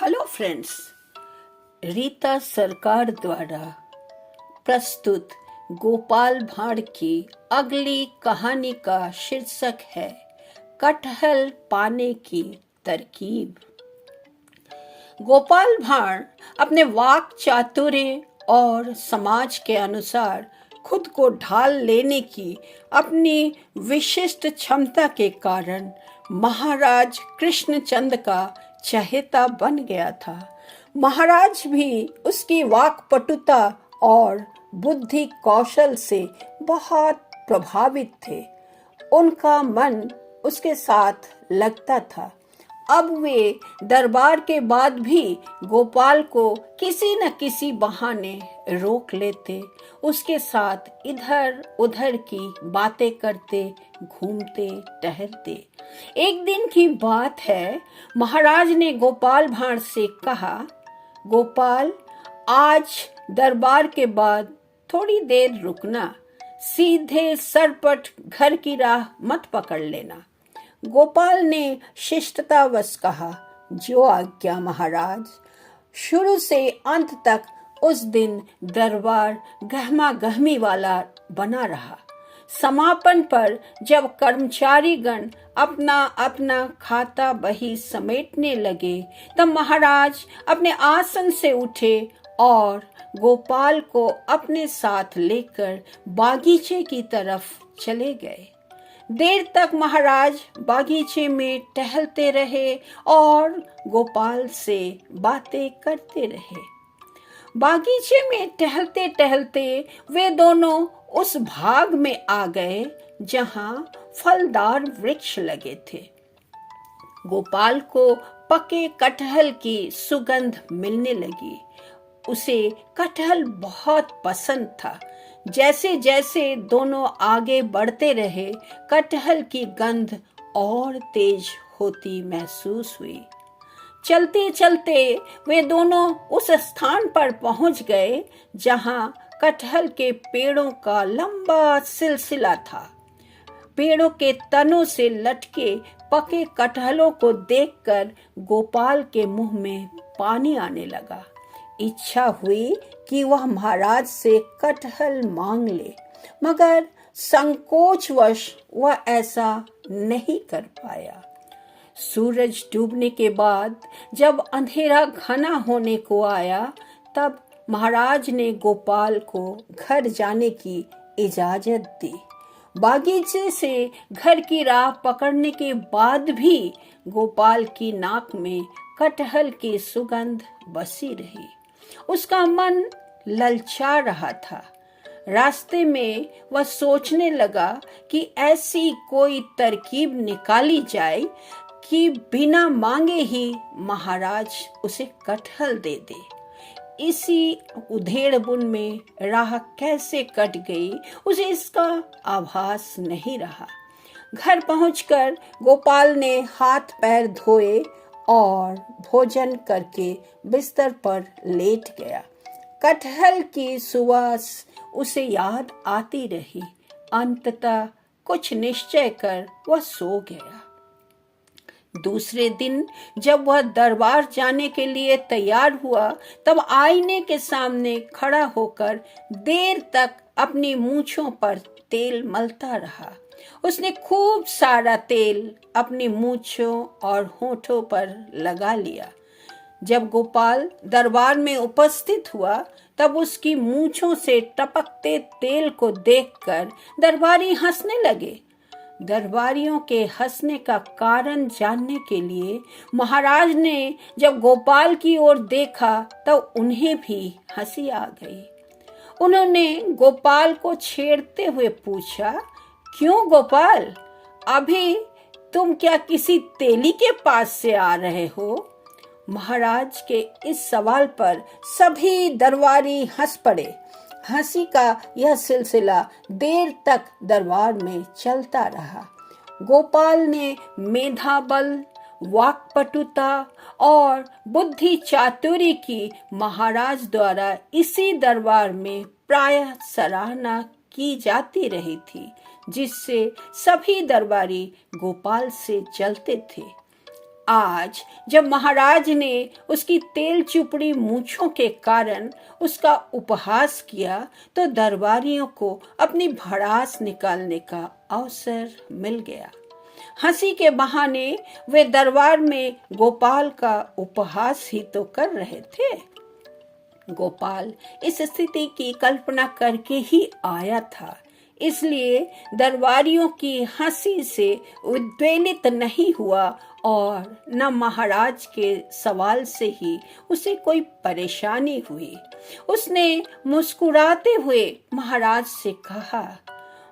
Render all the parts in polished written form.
Hello friends, Rita सरकार द्वारा प्रस्तुत गोपाल भांड़ की अगली कहानी का शीर्षक है कटहल पाने की तरकीब। गोपाल भांड़ अपने वाक चातुर्य और समाज के अनुसार खुद को ढाल लेने की अपनी विशिष्ट क्षमता के कारण महाराज कृष्णचंद का चहेता बन गया था। महाराज भी उसकी वाक्पटुता और बुद्धि कौशल से बहुत प्रभावित थे। उनका मन उसके साथ लगता था। अब वे दरबार के बाद भी गोपाल को किसी न किसी बहाने रोक लेते, उसके साथ इधर उधर की बातें करते, घूमते टहलते। एक दिन की बात है, महाराज ने गोपाल भांड़ से कहा, गोपाल, आज दरबार के बाद थोड़ी देर रुकना, सीधे सरपट घर की राह मत पकड़ लेना। गोपाल ने शिष्टतावश कहा, जो आज्ञा महाराज। शुरू से अंत तक उस दिन दरबार गहमा गहमी वाला बना रहा। समापन पर जब कर्मचारी गण अपना अपना खाता बही समेटने लगे, तब महाराज अपने आसन से उठे और गोपाल को अपने साथ लेकर बागीचे की तरफ चले गए। देर तक महाराज बागीचे में टहलते रहे और गोपाल से बातें करते रहे। बागीचे में टहलते टहलते वे दोनों उस भाग में आ गए जहां फलदार वृक्ष लगे थे। गोपाल को पके कटहल की सुगंध मिलने लगी। उसे कटहल बहुत पसंद था। जैसे जैसे दोनों आगे बढ़ते रहे, कटहल की गंध और तेज होती महसूस हुई। चलते चलते वे दोनों उस स्थान पर पहुंच गए जहां कटहल के पेड़ों का लंबा सिलसिला था। पेड़ों के तनों से लटके पके कटहलों को देखकर गोपाल के मुंह में पानी आने लगा। इच्छा हुई कि वह महाराज से कटहल मांग ले, मगर संकोचवश वह ऐसा नहीं कर पाया। सूरज डूबने के बाद जब अंधेरा घना होने को आया, तब महाराज ने गोपाल को घर जाने की इजाजत दी। बागीचे से घर की राह पकड़ने के बाद भी गोपाल की नाक में कटहल की सुगंध बसी रही। उसका मन ललचा रहा था। रास्ते में वह सोचने लगा कि ऐसी कोई तरकीब निकाली जाए कि बिना मांगे ही महाराज उसे कटहल दे दे। इसी उधेड़बुन में राह कैसे कट गई, उसे इसका आभास नहीं रहा। घर पहुंचकर गोपाल ने हाथ पैर धोए और भोजन करके बिस्तर पर लेट गया। कटहल की सुवास उसे याद आती रही। अंततः कुछ निश्चय कर वह सो गया। दूसरे दिन जब वह दरबार जाने के लिए तैयार हुआ, तब आईने के सामने खड़ा होकर देर तक अपनी मूंछों पर तेल मलता रहा। उसने खूब सारा तेल अपनी मूंछों और होठों पर लगा लिया। जब गोपाल दरबार में उपस्थित हुआ, तब उसकी मूंछों से टपकते तेल को देखकर दरबारी हंसने लगे। दरबारियों के हंसने का कारण जानने के लिए महाराज ने जब गोपाल की ओर देखा, तब उन्हें भी हंसी आ गई। उन्होंने गोपाल को छेड़ते हुए पूछा, क्यों गोपाल, अभी तुम क्या किसी तेली के पास से आ रहे हो? महाराज के इस सवाल पर सभी दरबारी हंस पड़े। हंसी का यह सिलसिला देर तक दरबार में चलता रहा। गोपाल ने मेधाबल, वाक्पटुता और बुद्धि चातुर्य की महाराज द्वारा इसी दरबार में प्रायः सराहना की जाती रही थी, जिससे सभी दरबारी गोपाल से जलते थे। आज जब महाराज ने उसकी तेल चुपड़ी मूंछों के कारण उसका उपहास किया तो दरबारियों को अपनी भड़ास निकालने का अवसर मिल गया। हंसी के बहाने वे दरबार में गोपाल का उपहास ही तो कर रहे थे। गोपाल इस स्थिति की कल्पना करके ही आया था, इसलिए दरबारियों की हंसी से उद्वेलित नहीं हुआ और न महाराज के सवाल से ही उसे कोई परेशानी हुई। उसने मुस्कुराते हुए महाराज से कहा,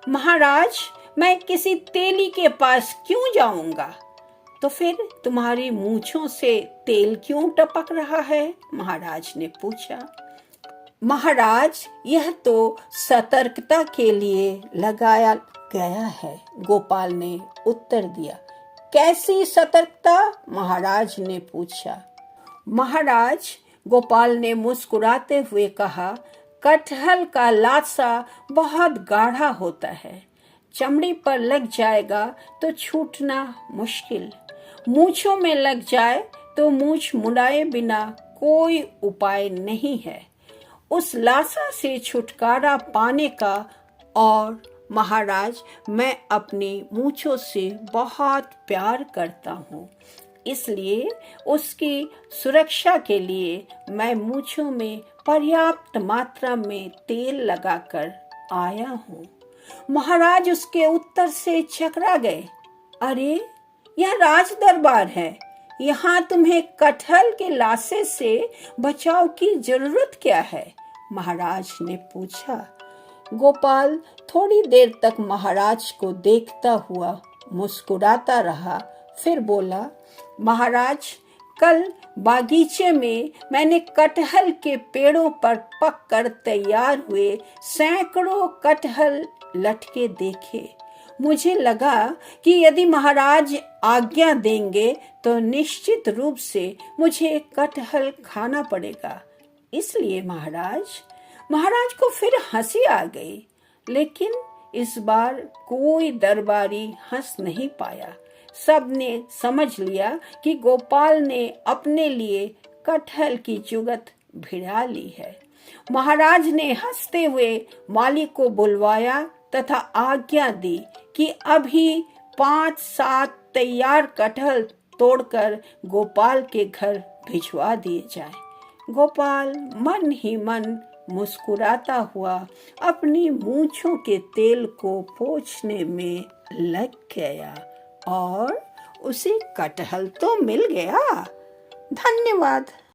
महाराज, मैं किसी तेली के पास क्यों जाऊंगा? तो फिर तुम्हारी मूंछों से तेल क्यों टपक रहा है? महाराज ने पूछा। महाराज, यह तो सतर्कता के लिए लगाया गया है, गोपाल ने उत्तर दिया। कैसी सतर्कता? महाराज ने पूछा। महाराज, गोपाल ने मुस्कुराते हुए कहा, कटहल का लासा बहुत गाढ़ा होता है, चमड़ी पर लग जाएगा तो छूटना मुश्किल, मूंछों में लग जाए तो मूंछ मुड़ाए बिना कोई उपाय नहीं है। उस लासा से छुटकारा पाने का, और महाराज, मैं अपनी मूंछों से बहुत प्यार करता हूँ, इसलिए उसकी सुरक्षा के लिए मैं मूंछों में पर्याप्त मात्रा में तेल लगाकर आया हूँ। महाराज उसके उत्तर से चकरा गए। अरे, यह राज दरबार है, यहाँ तुम्हें कटहल के लाशे से बचाव की जरूरत क्या है? महाराज ने पूछा। गोपाल थोड़ी देर तक महाराज को देखता हुआ मुस्कुराता रहा, फिर बोला, महाराज, कल बागीचे में मैंने कटहल के पेड़ों पर पककर तैयार हुए सैकड़ों कटहल लटके देखे। मुझे लगा कि यदि महाराज आज्ञा देंगे तो निश्चित रूप से मुझे कटहल खाना पड़ेगा। इसलिए महाराज को फिर हंसी आ गई, लेकिन इस बार कोई दरबारी हंस नहीं पाया। सबने समझ लिया कि गोपाल ने अपने लिए कटहल की जुगत भिड़ा ली है। महाराज ने हंसते हुए माली को बुलवाया तथा आज्ञा दी कि अभी 5-7 तैयार कटहल तोड़कर गोपाल के घर भिजवा दिए जाएं। गोपाल मन ही मन मुस्कुराता हुआ अपनी मूंछों के तेल को पोंछने में लग गया और उसे कटहल तो मिल गया। धन्यवाद।